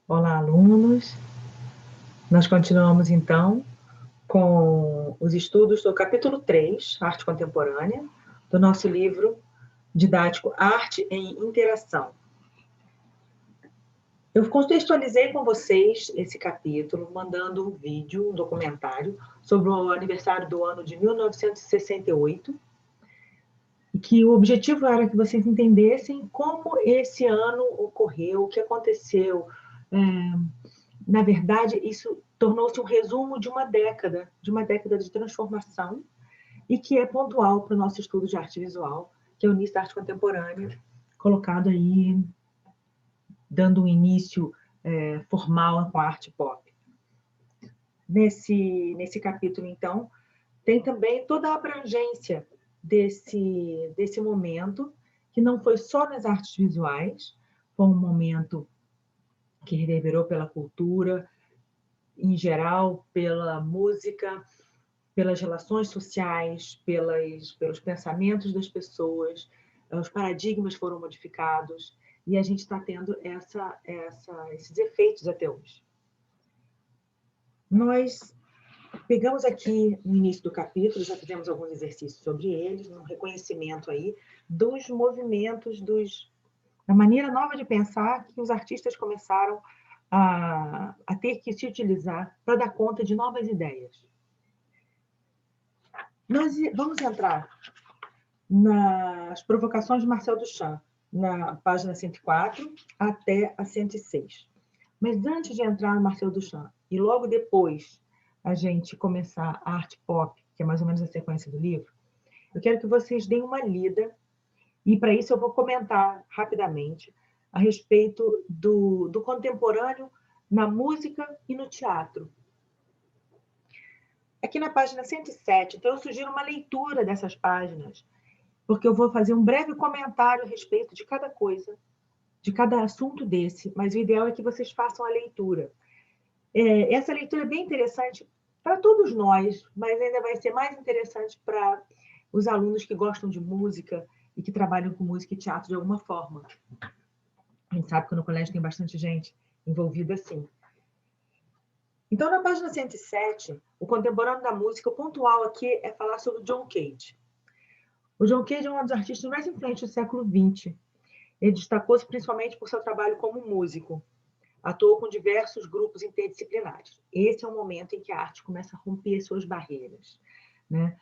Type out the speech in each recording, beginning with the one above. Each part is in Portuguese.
Olá, alunos. Nós continuamos, então, com os estudos do capítulo 3, Arte Contemporânea, do nosso livro didático Arte em Interação. Eu contextualizei com vocês esse capítulo, mandando um vídeo, um documentário, sobre o aniversário do ano de 1968, e que o objetivo era que vocês entendessem como esse ano ocorreu, o que aconteceu. Na verdade, isso tornou-se um resumo de uma década de transformação, e que é pontual para o nosso estudo de arte visual, que é o início da arte contemporânea, colocado aí, dando um início formal com a arte pop. Nesse capítulo, então, tem também toda a abrangência desse momento, que não foi só nas artes visuais, foi um momento que reverberou pela cultura, em geral, pela música, pelas relações sociais, pelos pensamentos das pessoas, os paradigmas foram modificados, e a gente está tendo esses efeitos até hoje. Nós pegamos aqui no início do capítulo, já fizemos alguns exercícios sobre eles, um reconhecimento aí dos movimentos, da maneira nova de pensar que os artistas começaram a ter que se utilizar para dar conta de novas ideias. Nós vamos entrar nas provocações de Marcel Duchamp, na página 104 até a 106. Mas antes de entrar no Marcel Duchamp, e logo depois a gente começar a arte pop, que é mais ou menos a sequência do livro, eu quero que vocês deem uma lida, e para isso eu vou comentar rapidamente a respeito do contemporâneo na música e no teatro. Aqui na página 107, então eu sugiro uma leitura dessas páginas, porque eu vou fazer um breve comentário a respeito de cada coisa, de cada assunto desse, mas o ideal é que vocês façam a leitura. Essa leitura é bem interessante para todos nós, mas ainda vai ser mais interessante para os alunos que gostam de música e que trabalham com música e teatro de alguma forma. A gente sabe que no colégio tem bastante gente envolvida assim. Então, na página 107, o contemporâneo da música, o pontual aqui é falar sobre o John Cage. O John Cage é um dos artistas mais influentes do século XX. Ele destacou-se principalmente por seu trabalho como músico. Atuou com diversos grupos interdisciplinares. Esse é o momento em que a arte começa a romper suas barreiras, né?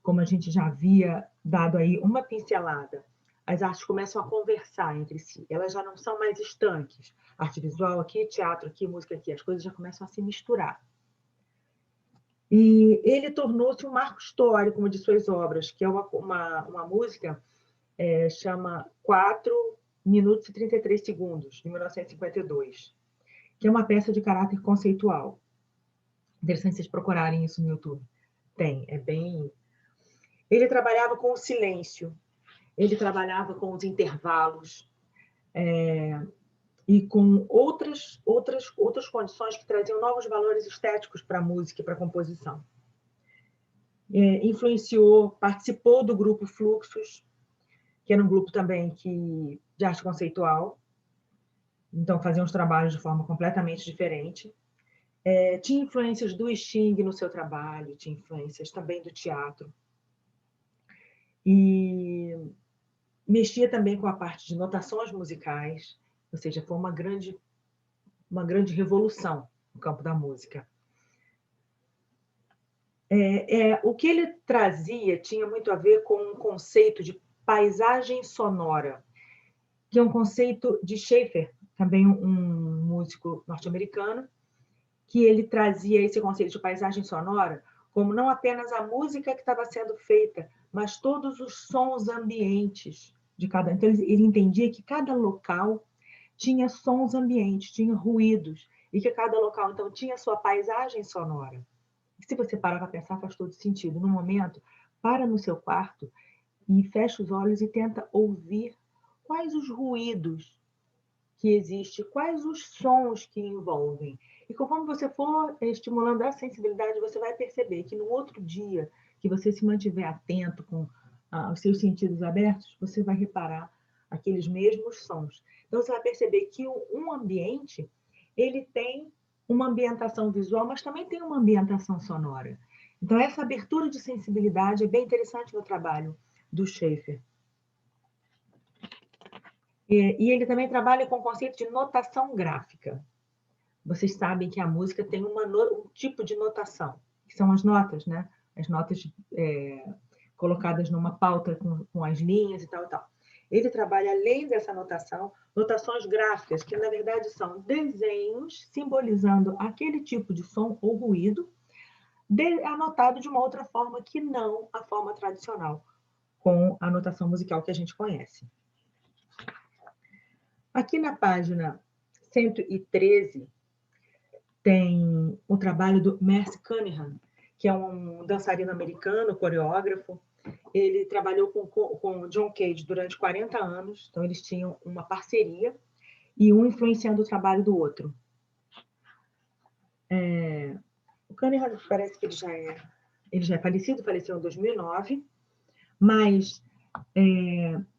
Como a gente já havia dado aí uma pincelada, as artes começam a conversar entre si. Elas já não são mais estanques. Arte visual aqui, teatro aqui, música aqui. As coisas já começam a se misturar. E ele tornou-se um marco histórico, uma de suas obras, que é uma música chama 4 minutos e 33 segundos, de 1952, que é uma peça de caráter conceitual. Interessante vocês procurarem isso no YouTube. Tem, é bem... Ele trabalhava com o silêncio, ele trabalhava com os intervalos, e com outras condições que traziam novos valores estéticos para a música e para a composição. Influenciou, participou do grupo Fluxus, que era um grupo também de arte conceitual, então fazia uns trabalhos de forma completamente diferente. Tinha influências do Sting no seu trabalho, tinha influências também do teatro. E mexia também com a parte de notações musicais, ou seja, foi uma grande revolução no campo da música. O que ele trazia tinha muito a ver com um conceito de paisagem sonora, que é um conceito de Schaeffer, também um músico norte-americano, que ele trazia esse conceito de paisagem sonora como não apenas a música que estava sendo feita, mas todos os sons ambientes de cada... Então, ele entendia que cada local tinha sons ambientes, tinha ruídos, e que cada local, então, tinha sua paisagem sonora. E se você parar para pensar, faz todo sentido. No momento, para no seu quarto e fecha os olhos e tenta ouvir quais os ruídos que existem, quais os sons que envolvem. E conforme você for estimulando a sensibilidade, você vai perceber que no outro dia, que você se mantiver atento com os seus sentidos abertos, você vai reparar aqueles mesmos sons. Então, você vai perceber que um ambiente, ele tem uma ambientação visual, mas também tem uma ambientação sonora. Então, essa abertura de sensibilidade é bem interessante no trabalho do Schaeffer. E ele também trabalha com o conceito de notação gráfica. Vocês sabem que a música tem um tipo de notação, que são as notas, né? As notas colocadas numa pauta com as linhas e tal, e tal. Ele trabalha, além dessa notação, notações gráficas, que na verdade são desenhos simbolizando aquele tipo de som ou ruído, anotado de uma outra forma que não a forma tradicional, com a notação musical que a gente conhece. Aqui na página 113, tem o trabalho do Merce Cunningham, que é um dançarino americano, coreógrafo. Ele trabalhou com John Cage durante 40 anos, então eles tinham uma parceria, e um influenciando o trabalho do outro. O Cunningham parece que ele já é falecido, faleceu em 2009, mas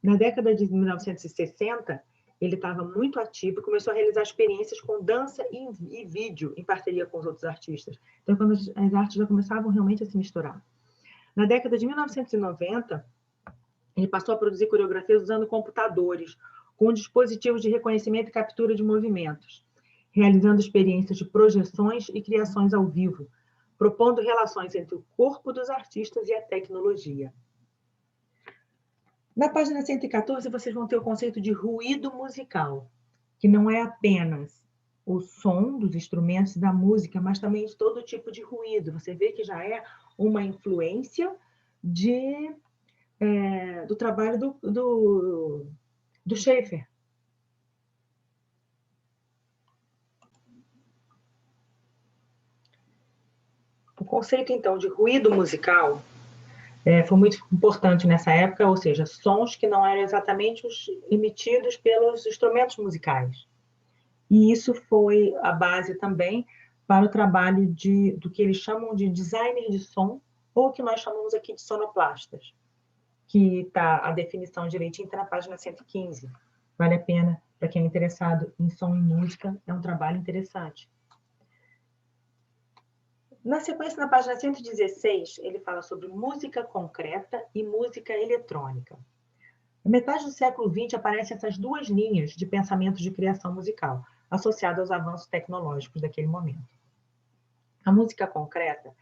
na década de 1960, ele estava muito ativo e começou a realizar experiências com dança e vídeo em parceria com os outros artistas. Então, quando as artes já começavam realmente a se misturar. Na década de 1990, ele passou a produzir coreografias usando computadores, com dispositivos de reconhecimento e captura de movimentos, realizando experiências de projeções e criações ao vivo, propondo relações entre o corpo dos artistas e a tecnologia. Na página 114, vocês vão ter o conceito de ruído musical, que não é apenas o som dos instrumentos da música, mas também de todo tipo de ruído. Você vê que já é uma influência do trabalho do Schaeffer. O conceito, então, de ruído musical foi muito importante nessa época, ou seja, sons que não eram exatamente os emitidos pelos instrumentos musicais. E isso foi a base também para o trabalho do que eles chamam de designer de som, ou que nós chamamos aqui de sonoplastas, que está a definição direitinho, está na página 115. Vale a pena, para quem é interessado em som e música, é um trabalho interessante. Na sequência, na página 116, ele fala sobre música concreta e música eletrônica. Na metade do século XX, aparecem essas duas linhas de pensamento de criação musical, associadas aos avanços tecnológicos daquele momento. A música concreta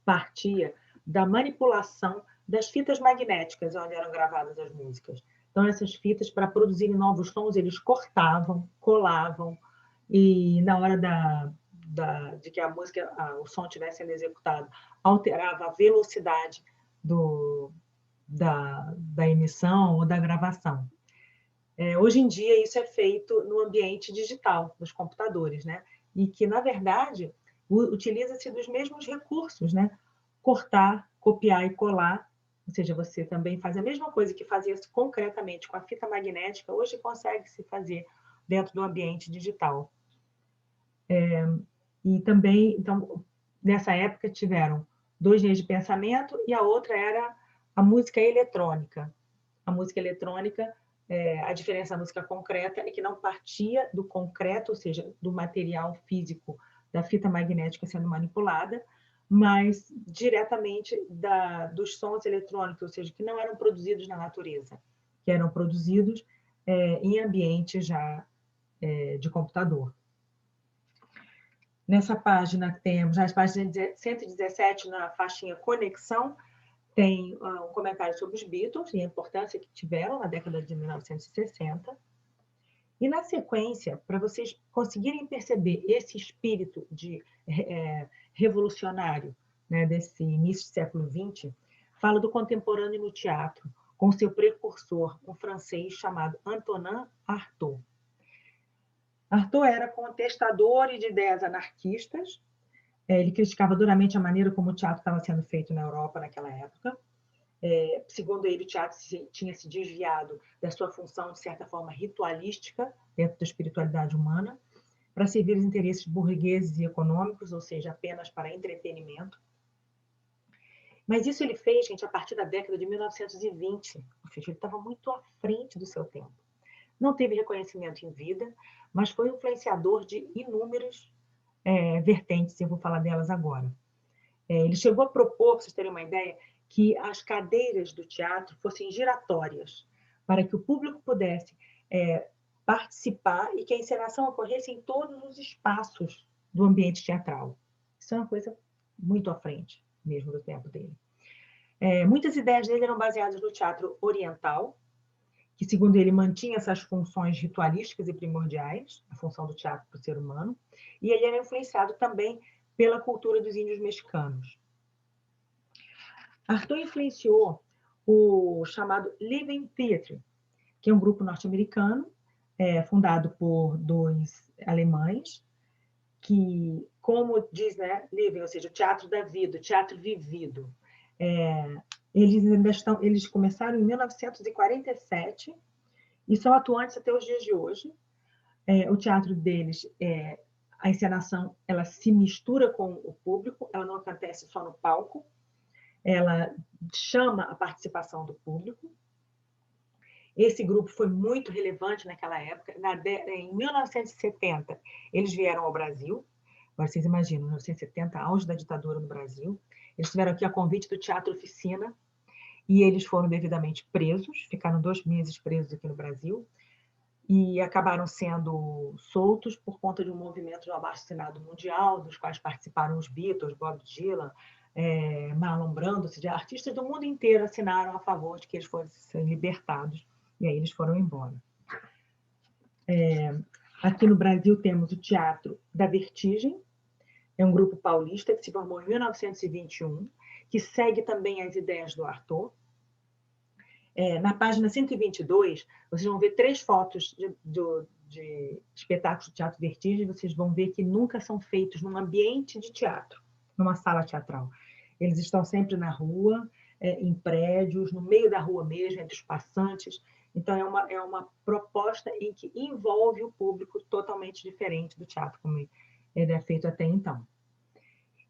partia da manipulação das fitas magnéticas onde eram gravadas as músicas. Então, essas fitas, para produzirem novos sons, eles cortavam, colavam, e na hora de que a música, o som estivesse sendo executado, alterava a velocidade da emissão ou da gravação. Hoje em dia, isso é feito no ambiente digital, dos computadores, né? E que, na verdade, utiliza-se dos mesmos recursos, né? Cortar, copiar e colar, ou seja, você também faz a mesma coisa que fazia-se concretamente com a fita magnética, hoje consegue-se fazer dentro do ambiente digital. E também, então, nessa época, tiveram dois linhas de pensamento e a outra era a música eletrônica. A música eletrônica, a diferença da música concreta é que não partia do concreto, ou seja, do material físico da fita magnética sendo manipulada, mas diretamente dos sons eletrônicos, ou seja, que não eram produzidos na natureza, que eram produzidos em ambiente já de computador. Nessa página temos, na página 117, na faixinha Conexão, tem um comentário sobre os Beatles e a importância que tiveram na década de 1960. E na sequência, para vocês conseguirem perceber esse espírito revolucionário, né, desse início do século XX, fala do contemporâneo no teatro, com seu precursor, um francês chamado Antonin Artaud. Artaud era contestador de ideias anarquistas. Ele criticava duramente a maneira como o teatro estava sendo feito na Europa naquela época. Segundo ele, o teatro tinha se desviado da sua função, de certa forma, ritualística, dentro da espiritualidade humana, para servir os interesses burgueses e econômicos, ou seja, apenas para entretenimento. Mas isso ele fez, gente, a partir da década de 1920, ou seja, ele estava muito à frente do seu tempo. Não teve reconhecimento em vida, mas foi influenciador de inúmeras vertentes, eu vou falar delas agora. Ele chegou a propor, para vocês terem uma ideia, que as cadeiras do teatro fossem giratórias, para que o público pudesse participar e que a encenação ocorresse em todos os espaços do ambiente teatral. Isso é uma coisa muito à frente, mesmo do tempo dele. Muitas ideias dele eram baseadas no teatro oriental, que, segundo ele, mantinha essas funções ritualísticas e primordiais, a função do teatro para o ser humano, e ele era influenciado também pela cultura dos índios mexicanos. Artaud influenciou o chamado Living Theatre, que é um grupo norte-americano, fundado por dois alemães, que, como diz, né, living, ou seja, o teatro da vida, o teatro vivido. Eles começaram em 1947 e são atuantes até os dias de hoje. O teatro deles, a encenação, ela se mistura com o público, ela não acontece só no palco, ela chama a participação do público. Esse grupo foi muito relevante naquela época. Em 1970, eles vieram ao Brasil. Agora, vocês imaginam, 1970, auge da ditadura no Brasil. Eles estiveram aqui a convite do Teatro Oficina e eles foram devidamente presos, ficaram 2 meses presos aqui no Brasil e acabaram sendo soltos por conta de um movimento de abaixo-assinado mundial, dos quais participaram os Beatles, Bob Dylan, Marlon Brando, ou seja, artistas do mundo inteiro assinaram a favor de que eles fossem libertados, e aí eles foram embora. Aqui no Brasil temos o Teatro da Vertigem, é um grupo paulista que se formou em 1921, que segue também as ideias do Artaud. Na página 122, vocês vão ver 3 fotos de espetáculos de teatro Vertigem, vocês vão ver que nunca são feitos num ambiente de teatro, numa sala teatral. Eles estão sempre na rua, em prédios, no meio da rua mesmo, entre os passantes. Então, é uma proposta em que envolve o público totalmente diferente do teatro, como ele é feito até então.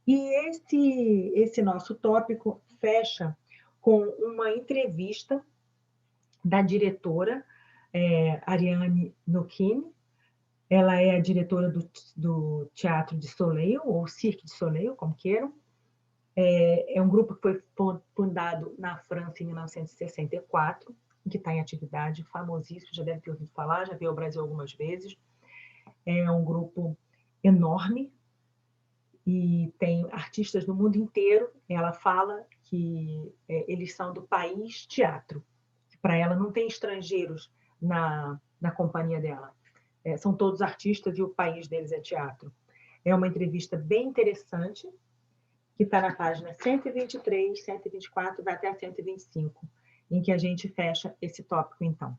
E esse nosso tópico fecha com uma entrevista da diretora Ariane Nocchini. Ela é a diretora do Teatro de Soleil, ou Cirque de Soleil, como queiram. É um grupo que foi fundado na França em 1964, que está em atividade, famosíssimo, já deve ter ouvido falar, já veio ao Brasil algumas vezes. É um grupo enorme e tem artistas do mundo inteiro. Ela fala que eles são do país teatro. Para ela não tem estrangeiros na companhia dela. São todos artistas e o país deles é teatro. É uma entrevista bem interessante, que está na página 123, 124, vai até a 125, em que a gente fecha esse tópico, então.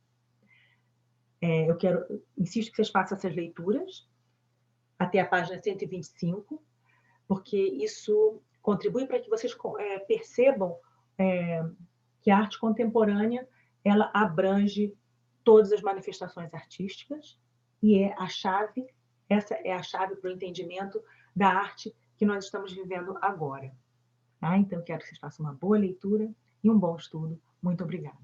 Insisto que vocês façam essas leituras até a página 125, porque isso contribui para que vocês percebam que a arte contemporânea ela abrange todas as manifestações artísticas e essa é a chave para o entendimento da arte que nós estamos vivendo agora. Tá? Então, quero que vocês façam uma boa leitura e um bom estudo. Muito obrigada.